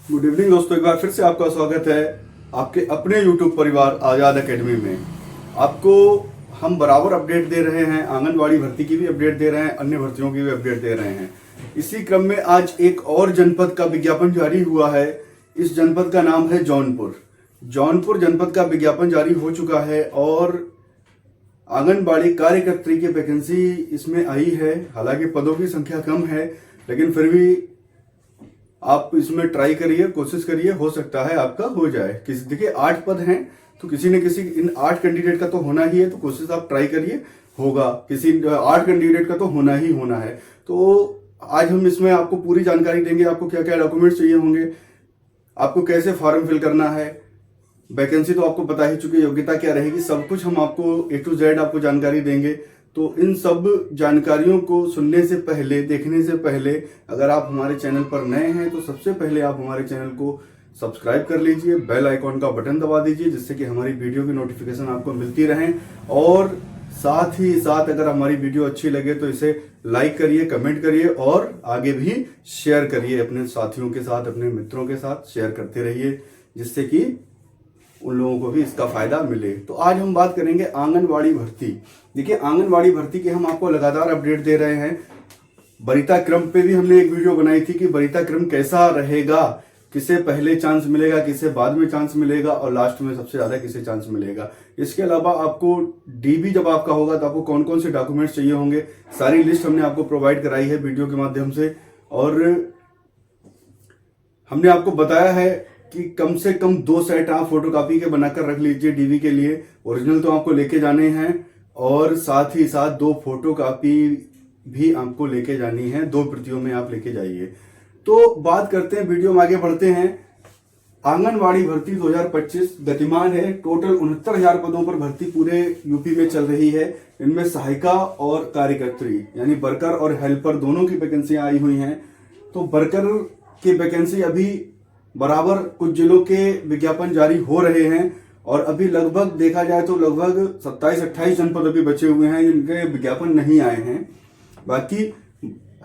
Good evening दोस्तों, एक बार फिर से आपका स्वागत है आपके अपने YouTube परिवार आज़ाद एकेडमी में। आपको हम बराबर अपडेट दे रहे हैं, आंगनवाड़ी भर्ती की भी अपडेट दे रहे हैं, अन्य भर्तियों की भी अपडेट दे रहे हैं। इसी क्रम में आज एक और जनपद का विज्ञापन जारी हुआ है। इस जनपद का नाम है जौनपुर। जौनपुर जनपद का विज्ञापन जारी हो चुका है और आंगनबाड़ी कार्यकर्त्री की वैकेंसी इसमें आई है। हालांकि पदों की संख्या कम है, लेकिन फिर भी आप इसमें ट्राई करिए, कोशिश करिए, हो सकता है आपका हो जाए। किसी देखिए 8 पद हैं, तो किसी न किसी इन 8 कैंडिडेट का तो होना ही है, तो कोशिश आप ट्राई करिए, होगा। किसी 8 कैंडिडेट का तो होना ही होना है। तो आज हम इसमें आपको पूरी जानकारी देंगे, आपको क्या क्या डॉक्यूमेंट्स चाहिए होंगे, आपको कैसे फॉर्म फिल करना है। वैकेंसी तो आपको बता ही चुकी, योग्यता क्या रहेगी, सब कुछ हम आपको A to Z आपको जानकारी देंगे। तो इन सब जानकारियों को सुनने से पहले, देखने से पहले, अगर आप हमारे चैनल पर नए हैं तो सबसे पहले आप हमारे चैनल को सब्सक्राइब कर लीजिए, बेल आइकॉन का बटन दबा दीजिए, जिससे कि हमारी वीडियो की नोटिफिकेशन आपको मिलती रहे। और साथ ही साथ अगर हमारी वीडियो अच्छी लगे तो इसे लाइक करिए, कमेंट करिए और आगे भी शेयर करिए अपने साथियों के साथ, अपने मित्रों के साथ शेयर करते रहिए, जिससे कि उन लोगों को भी इसका फायदा मिले। तो आज हम बात करेंगे आंगनवाड़ी भर्ती। देखिए, आंगनवाड़ी भर्ती के हम आपको लगातार अपडेट दे रहे हैं। वरीयता क्रम पे भी हमने एक वीडियो बनाई थी कि वरीयता क्रम कैसा रहेगा, किसे पहले चांस मिलेगा, किसे बाद में चांस मिलेगा और लास्ट में सबसे ज्यादा किसे चांस मिलेगा। इसके अलावा आपको डीबी जब आपका होगा तो आपको कौन कौन से डॉक्यूमेंट्स चाहिए होंगे, सारी लिस्ट हमने आपको प्रोवाइड कराई है वीडियो के माध्यम से। और हमने आपको बताया है कि कम से कम 2 सेट आप फोटोकॉपी के बनाकर रख लीजिए डीवी के लिए। ओरिजिनल तो आपको लेके जाने हैं और साथ ही साथ 2 फोटोकॉपी भी आपको लेके जानी है, 2 प्रतियों में आप लेके जाइए। तो बात करते हैं, वीडियो में आगे बढ़ते हैं। आंगनवाड़ी भर्ती 2025 गतिमान है। टोटल 69,000 पदों पर भर्ती पूरे यूपी में चल रही है। इनमें सहायिका और कार्यकर्त्री यानी वर्कर और हेल्पर दोनों की वैकेंसियां आई हुई हैं। तो वर्कर की वैकेंसी अभी बराबर कुछ जिलों के विज्ञापन जारी हो रहे हैं और अभी लगभग देखा जाए तो लगभग 27-28 जनपद अभी बचे हुए हैं जिनके विज्ञापन नहीं आए हैं। बाकी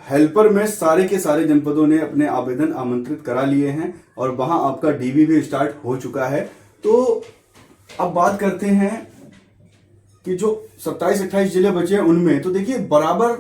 हेल्पर में सारे के सारे जनपदों ने अपने आवेदन आमंत्रित करा लिए हैं और वहां आपका डीबी भी स्टार्ट हो चुका है। तो अब बात करते हैं कि जो 27-28 जिले बचे हैं उनमें तो देखिए बराबर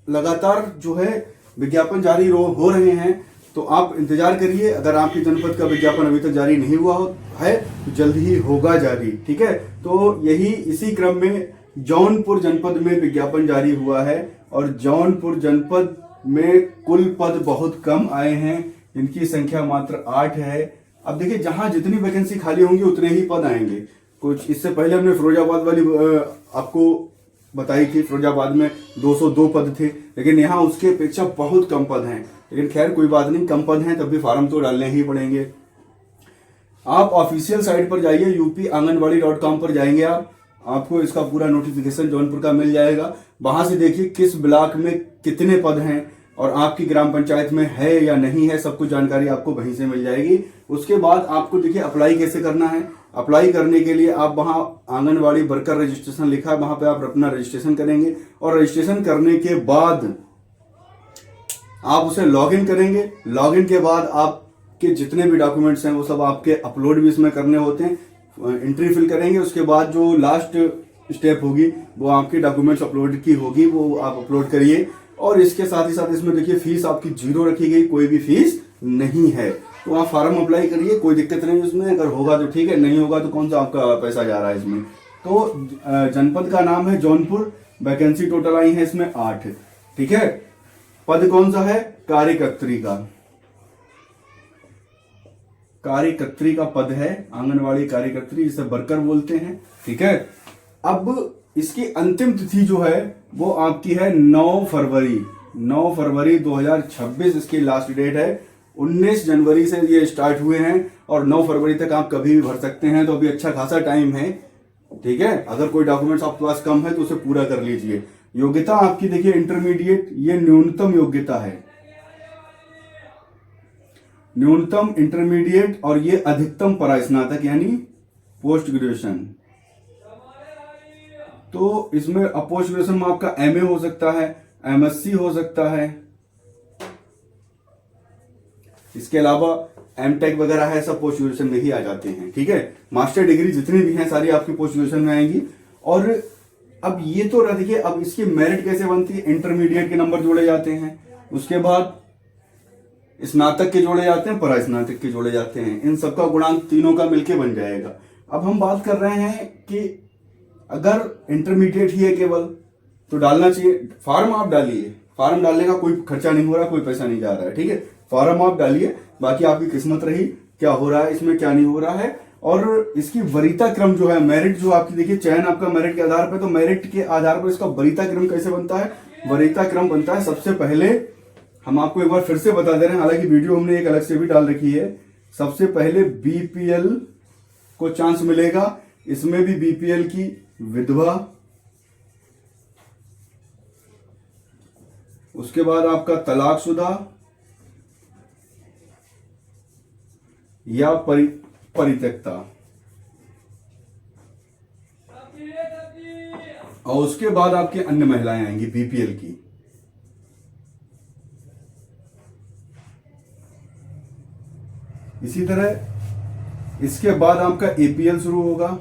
लगातार जो है विज्ञापन जारी हो रहे हैं। तो आप इंतजार करिए। अगर आपके जनपद का विज्ञापन अभी तक जारी नहीं हुआ है तो जल्द ही होगा जारी, ठीक है। तो यही इसी क्रम में जौनपुर जनपद में विज्ञापन जारी हुआ है और जौनपुर जनपद में कुल पद बहुत कम आए हैं, इनकी संख्या मात्र 8 है। अब देखिए, जहां जितनी वैकेंसी खाली होंगी उतने ही पद आएंगे। कुछ इससे पहले हमने फिरोजाबाद वाली आपको बताई थी, फिरोजाबाद में 202 पद थे, लेकिन यहाँ उसके अपेक्षा बहुत कम पद हैं। लेकिन खैर कोई बात नहीं, कम पद हैं तब भी फार्म तो डालने ही पड़ेंगे। आप ऑफिशियल साइट पर जाइए, UPAnganwadi.com पर जाएंगे आपको इसका पूरा नोटिफिकेशन जौनपुर का मिल जाएगा। वहां से देखिए किस ब्लॉक में कितने पद हैं और आपकी ग्राम पंचायत में है या नहीं है, सब कुछ जानकारी आपको वहीं से मिल जाएगी। उसके बाद आपको देखिए अप्लाई कैसे करना है। अप्लाई करने के लिए आप वहां आंगनवाड़ी वर्कर रजिस्ट्रेशन लिखा है, वहां पे आप अपना रजिस्ट्रेशन करेंगे और रजिस्ट्रेशन करने के बाद आप उसे लॉगिन करेंगे। लॉगिन के बाद आपके जितने भी डॉक्यूमेंट्स हैं वो सब आपके अपलोड भी इसमें करने होते हैं। एंट्री फिल करेंगे, उसके बाद जो लास्ट स्टेप होगी वो आपके डॉक्यूमेंट्स अपलोड की होगी, वो आप अपलोड करिए। और इसके साथ ही साथ इसमें देखिए फीस आपकी 0 रखी गई, कोई भी फीस नहीं है। तो आप फॉर्म अप्लाई करिए, कोई दिक्कत नहीं उसमें। अगर होगा तो ठीक है, नहीं होगा तो कौन सा आपका पैसा जा रहा है इसमें। तो जनपद का नाम है जौनपुर। वैकेंसी टोटल आई है इसमें 8, ठीक है। पद कौन सा है? कार्यकर्त्री का। कार्यकर्त्री का पद है, आंगनवाड़ी कार्यकर्त्री, जिसे वर्कर बोलते हैं, ठीक है। अब इसकी अंतिम तिथि जो है वो आपकी है 9 फरवरी। 9 फरवरी 2026 इसकी लास्ट डेट है। 19 जनवरी से ये स्टार्ट हुए हैं और 9 फरवरी तक आप कभी भी भर सकते हैं। तो अभी अच्छा खासा टाइम है, ठीक है। अगर कोई डॉक्यूमेंट्स आपके पास कम है तो उसे पूरा कर लीजिए। योग्यता आपकी देखिए इंटरमीडिएट, ये न्यूनतम योग्यता है, न्यूनतम इंटरमीडिएट, और ये अधिकतम परास्नातक यानी पोस्ट ग्रेजुएशन। तो इसमें पोस्ट ग्रेजुएशन में आपका MA हो सकता है, MSc हो सकता है, इसके अलावा एमटेक वगैरह है, सब पोस्ट ग्रेजुएशन में ही आ जाते हैं। ठीक है, मास्टर डिग्री जितनी भी हैं सारी आपकी पोस्ट ग्रेजुएशन में आएंगी। और अब ये तो रह, देखिए अब इसकी मेरिट कैसे बनती है, इंटरमीडिएट के नंबर जोड़े जाते हैं, उसके बाद स्नातक के जोड़े जाते हैं, परा स्नातक के जोड़े जाते हैं, इन सबका गुणांक तीनों का मिलके बन जाएगा। अब हम बात कर रहे हैं कि अगर इंटरमीडिएट ही है केवल तो डालना चाहिए, फॉर्म आप डालिए, फॉर्म डालने का कोई खर्चा नहीं हो रहा, कोई पैसा नहीं जा रहा है। ठीक है, फॉर्म आप डालिए, बाकी आपकी किस्मत रही क्या हो रहा है इसमें क्या नहीं हो रहा है। और इसकी वरीयता क्रम जो है, मेरिट जो आपकी देखिए चयन आपका मेरिट के आधार पर, तो मेरिट के आधार पर इसका वरीयता क्रम कैसे बनता है, वरीयता क्रम बनता है सबसे पहले, हम आपको एक बार फिर से बता दे रहे हैं, हालांकि वीडियो हमने एक अलग से भी डाल रखी है। सबसे पहले बीपीएल को चांस मिलेगा, इसमें भी बीपीएल की विधवा, उसके बाद आपका तलाकशुदा या परित्यक्ता, और उसके बाद आपकी अन्य महिलाएं आएंगी बीपीएल की। इसी तरह इसके बाद आपका एपीएल शुरू होगा।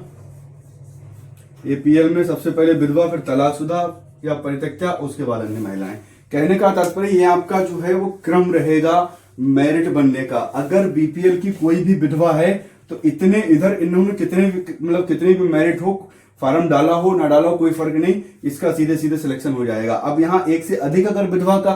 एपीएल में सबसे पहले विधवा, फिर तलाकशुदा या परित्यक्ता, उसके बाद अन्य महिलाएं। कहने का तात्पर्य ये आपका जो है वो क्रम रहेगा मेरिट बनने का। अगर बीपीएल की कोई भी विधवा है तो इतने इधर इन्होंने कितने मतलब कितने भी मेरिट हो, फॉर्म डाला हो ना डाला हो कोई फर्क नहीं, इसका सीधे सीधे सिलेक्शन हो जाएगा। अब यहां एक से अधिक अगर विधवा का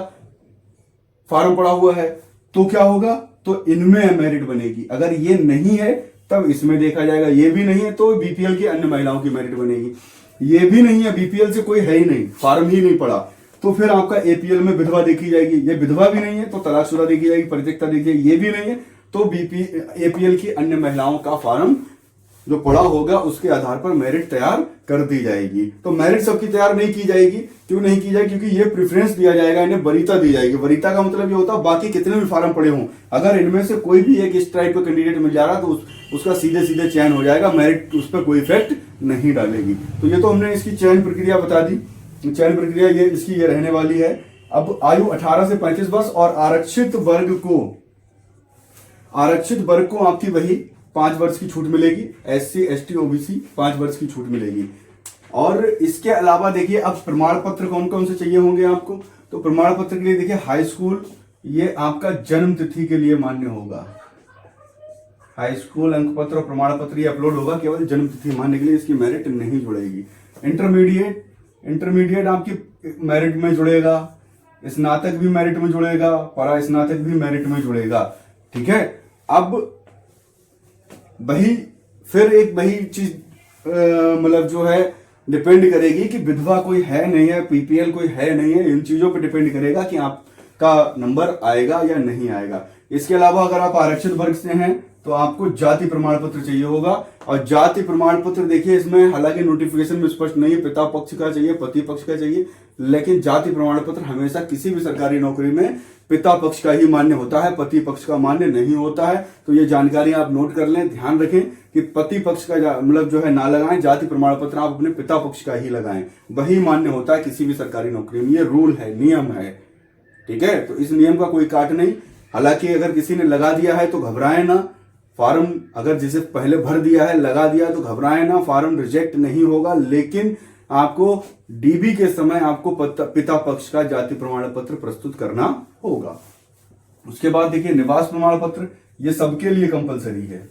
फॉर्म पड़ा हुआ है तो क्या होगा, तो इनमें मेरिट बनेगी। अगर ये नहीं है तब इसमें देखा जाएगा, ये भी नहीं है तो बीपीएल की अन्य महिलाओं की मेरिट बनेगी। ये भी नहीं है, बीपीएल से कोई है ही नहीं, फॉर्म ही नहीं पड़ा, तो फिर आपका एपीएल में विधवा देखी जाएगी। ये विधवा भी नहीं है तो तलाकशुदा देखी जाएगी, परित्यक्ता देखी जाएगी। ये भी नहीं है तो एपीएल की अन्य महिलाओं का फॉर्म जो पड़ा होगा उसके आधार पर मेरिट तैयार कर दी जाएगी। तो मेरिट सबकी तैयार नहीं की जाएगी, क्यों नहीं की जाएगी, क्योंकि ये प्रेफरेंस दिया जाएगा, इन्हें वरीयता दी जाएगी। वरीयता का मतलब ये होता है बाकी कितने भी फॉर्म पड़े हों, अगर इनमें से कोई भी एक इस टाइप का कैंडिडेट मिल जा रहा है तो उसका सीधे सीधे चयन हो जाएगा, मेरिट उस पर कोई इफेक्ट नहीं डालेगी। तो ये तो हमने इसकी चयन प्रक्रिया बता दी। चयन प्रक्रिया ये इसकी ये रहने वाली है। अब आयु 18 से 35 वर्ष और आरक्षित वर्ग को आपकी वही 5 वर्ष की छूट मिलेगी। एससी एसटी ओबीसी 5 वर्ष की छूट मिलेगी। और इसके अलावा देखिए अब प्रमाण पत्र कौन कौन से चाहिए होंगे आपको, तो प्रमाण पत्र के लिए देखिए हाई स्कूल, ये आपका जन्म तिथि के लिए मान्य होगा। हाई स्कूल अंक पत्र और प्रमाण पत्र ये अपलोड होगा केवल जन्म तिथि मानने के लिए, इसकी मेरिट नहीं जुड़ेगी। इंटरमीडिएट आपकी मेरिट में जुड़ेगा, स्नातक भी मेरिट में जुड़ेगा, परा स्नातक भी मेरिट में जुड़ेगा। ठीक है, अब वही चीज मतलब जो है डिपेंड करेगी कि विधवा कोई है नहीं है, पीपीएल कोई है नहीं है, इन चीजों पे डिपेंड करेगा कि आपका नंबर आएगा या नहीं आएगा। इसके अलावा अगर आप आरक्षित वर्ग से हैं तो आपको जाति प्रमाण पत्र चाहिए होगा। और जाति प्रमाण पत्र देखिए इसमें हालांकि नोटिफिकेशन में स्पष्ट नहीं है, पिता पक्ष का चाहिए, पति पक्ष का चाहिए, लेकिन जाति प्रमाण पत्र हमेशा किसी भी सरकारी नौकरी में पिता पक्ष का ही मान्य होता है, पति पक्ष का मान्य नहीं होता है। तो ये जानकारी आप नोट कर लें, ध्यान रखें कि पति पक्ष का मतलब जो है ना लगाएं, जाति प्रमाण पत्र आप अपने पिता पक्ष का ही लगाएं, वही मान्य होता है किसी भी सरकारी नौकरी में। ये रूल है, नियम है। ठीक है, तो इस नियम का कोई काट नहीं। हालांकि अगर किसी ने लगा दिया है तो घबराए ना, फॉर्म अगर जिसे पहले भर दिया है लगा दिया तो घबराए ना, फॉर्म रिजेक्ट नहीं होगा, लेकिन आपको डीबी के समय आपको पिता पक्ष का जाति प्रमाण पत्र प्रस्तुत करना होगा। उसके बाद देखिए निवास प्रमाण पत्र, ये सबके लिए कंपलसरी है।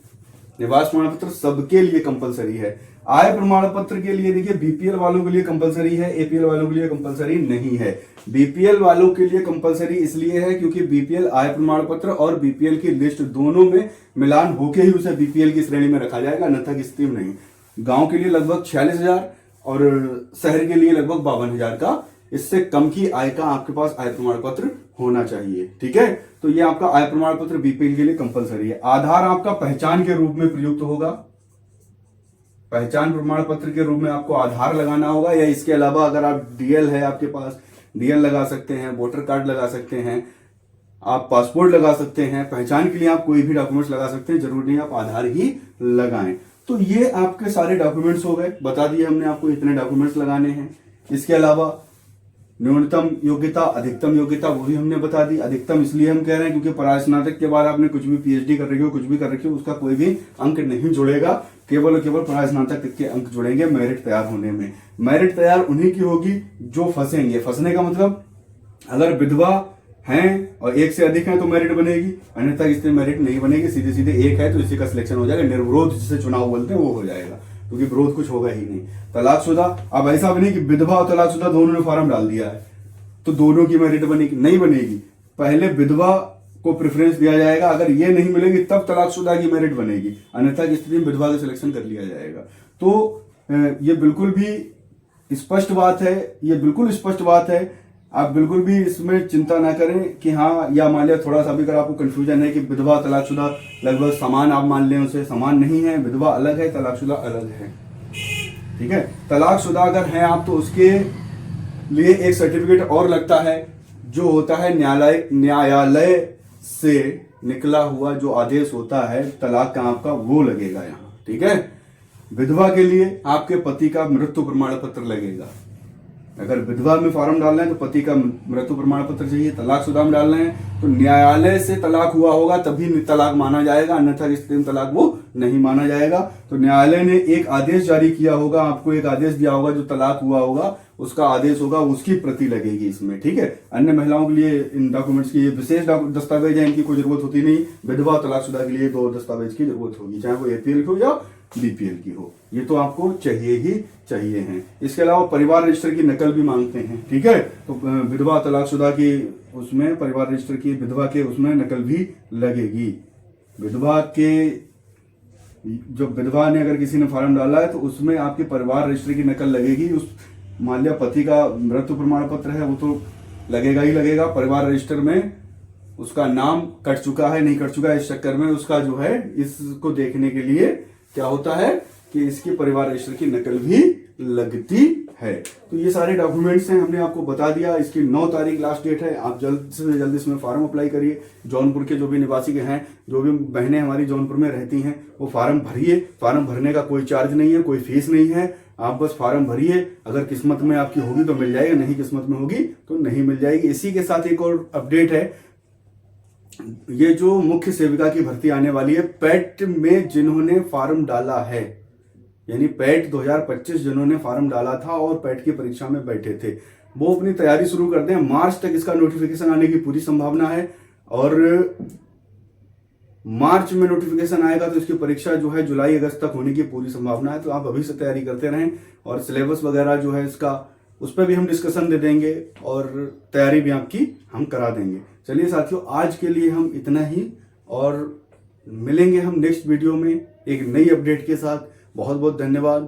निवास प्रमाण पत्र सबके लिए कंपलसरी है। आय प्रमाण पत्र के लिए देखिए बीपीएल वालों के लिए कंपलसरी है, एपीएल वालों के लिए कंपलसरी नहीं है। बीपीएल वालों के लिए कंपलसरी इसलिए है क्योंकि बीपीएल आय प्रमाण पत्र और बीपीएल की लिस्ट दोनों में मिलान होके ही उसे बीपीएल की श्रेणी में रखा जाएगा, अन्यथा की स्थिति में नहीं। गांव के लिए लगभग 46,000 और शहर के लिए लगभग 52,000 का, इससे कम की आय का आपके पास आय प्रमाण पत्र होना चाहिए। ठीक है, तो ये आपका आय प्रमाण पत्र बीपीएल के लिए कंपलसरी है। आधार आपका पहचान के रूप में प्रयुक्त होगा, पहचान प्रमाण पत्र के रूप में आपको आधार लगाना होगा, या इसके अलावा अगर आप डीएल है आपके पास, डीएल लगा सकते हैं, वोटर कार्ड लगा सकते हैं, आप पासपोर्ट लगा सकते हैं। पहचान के लिए आप कोई भी डॉक्यूमेंट्स लगा सकते हैं, जरूरी नहीं आप आधार ही लगाएं। तो ये आपके सारे डॉक्यूमेंट्स हो गए, बता दिए हमने आपको इतने डॉक्यूमेंट्स लगाने हैं। इसके अलावा न्यूनतम योग्यता, अधिकतम योग्यता वो भी हमने बता दी। अधिकतम इसलिए हम कह रहे हैं क्योंकि परास्नातक के बाद आपने कुछ भी पीएचडी कर रखी हो, कुछ भी कर रखी हो, उसका कोई भी अंक नहीं जुड़ेगा, केवल और केवल परास्नातक तक के अंक जुड़ेंगे मेरिट तैयार होने में। मेरिट तैयार उन्हीं की होगी जो फंसेंगे। फंसने का मतलब अगर विधवा हैं और एक से अधिक हैं तो मेरिट बनेगी, अन्यथा इससे मेरिट नहीं बनेगी। सीधे सीधे एक है तो इसी का सिलेक्शन हो जाएगा, निर्विरोध जिसे चुनाव बोलते हैं वो हो जाएगा, क्योंकि विरोध कुछ होगा ही नहीं। तलाकशुदा, अब ऐसा भी नहीं कि विधवा और तलाकशुदा दोनों ने फॉर्म डाल दिया है तो दोनों की मेरिट बनेगी, नहीं बनेगी। पहले विधवा को प्रेफरेंस दिया जाएगा, अगर ये नहीं मिलेगी तब तलाकशुदा की मेरिट बनेगी, अन्यथा की स्थिति में विधवा का सिलेक्शन कर लिया जाएगा। तो ये बिल्कुल भी स्पष्ट बात है, ये बिल्कुल स्पष्ट बात है। आप बिल्कुल भी इसमें चिंता ना करें कि हाँ, या मान लिया थोड़ा सा भी अगर आपको कंफ्यूजन है कि विधवा तलाकशुदा लगभग समान आप मान लें, उसे समान नहीं है। विधवा अलग है, तलाकशुदा अलग है, ठीक है। तलाकशुदा अगर है आप तो उसके लिए एक सर्टिफिकेट और लगता है, जो होता है न्यायालय से निकला हुआ जो आदेश होता है तलाक का आपका, वो लगेगा यहाँ, ठीक है। विधवा के लिए आपके पति का मृत्यु प्रमाण पत्र लगेगा। अगर विधवा में फॉर्म डालना है तो पति का मृत्यु प्रमाण पत्र चाहिए। तलाकशुदा में डालना है तो न्यायालय से तलाक हुआ होगा तभी तलाक माना जाएगा, अन्यथा स्थिति में तलाक वो नहीं माना जाएगा। तो न्यायालय ने एक आदेश जारी किया होगा, आपको एक आदेश दिया होगा, जो तलाक हुआ होगा उसका आदेश होगा, उसकी प्रति लगेगी इसमें, ठीक है। अन्य महिलाओं के लिए इन डॉक्यूमेंट्स की विशेष दस्तावेज है, इनकी कोई जरूरत होती नहीं। विधवा और तलाकशुदा के लिए 2 दस्तावेज की जरूरत होगी, चाहे वो एपीएल की हो या बीपीएल की हो, ये तो आपको चाहिए ही चाहिए हैं। इसके अलावा परिवार रजिस्टर की नकल भी मांगते हैं, ठीक है। तो विधवा तलाकशुदा की उसमें परिवार रजिस्टर की, विधवा के उसमें नकल भी लगेगी। विधवा के जो विधवा ने अगर किसी ने फॉर्म डाला है तो उसमें आपके परिवार रजिस्टर की नकल लगेगी। उस मान लिया पति का मृत्यु प्रमाण पत्र है वो तो लगेगा ही लगेगा। परिवार रजिस्टर में उसका नाम कट चुका है नहीं कट चुका है, इस चक्कर में उसका जो है इसको देखने के लिए क्या होता है कि इसकी परिवार रजिस्टर की नकल भी लगती है। तो ये सारे डॉक्यूमेंट्स हैं, हमने आपको बता दिया। इसकी 9 तारीख लास्ट डेट है, आप जल्द से जल्द इसमें फॉर्म अप्लाई करिए। जौनपुर के जो भी निवासी के हैं, जो भी बहनें हमारी जौनपुर में रहती हैं, वो फॉर्म भरिए। फॉर्म भरने का कोई चार्ज नहीं है, कोई फीस नहीं है, आप बस फॉर्म भरिए। अगर किस्मत में आपकी होगी तो मिल जाएगा, नहीं किस्मत में होगी तो नहीं मिल जाएगी। इसी के साथ एक और अपडेट है, ये जो मुख्य सेविका की भर्ती आने वाली है, पैट में जिन्होंने फॉर्म डाला है, यानी पैट 2025 जिन्होंने फॉर्म डाला था और पैट की परीक्षा में बैठे थे, वो अपनी तैयारी शुरू कर दें। मार्च तक इसका नोटिफिकेशन आने की पूरी संभावना है और मार्च में नोटिफिकेशन आएगा तो इसकी परीक्षा जो है जुलाई अगस्त तक होने की पूरी संभावना है। तो आप अभी से तैयारी करते रहें और सिलेबस वगैरह जो है इसका, उस पर भी हम डिस्कशन दे देंगे और तैयारी भी आपकी हम करा देंगे। चलिए साथियों, आज के लिए हम इतना ही और मिलेंगे हम नेक्स्ट वीडियो में एक नई अपडेट के साथ। बहुत बहुत धन्यवाद।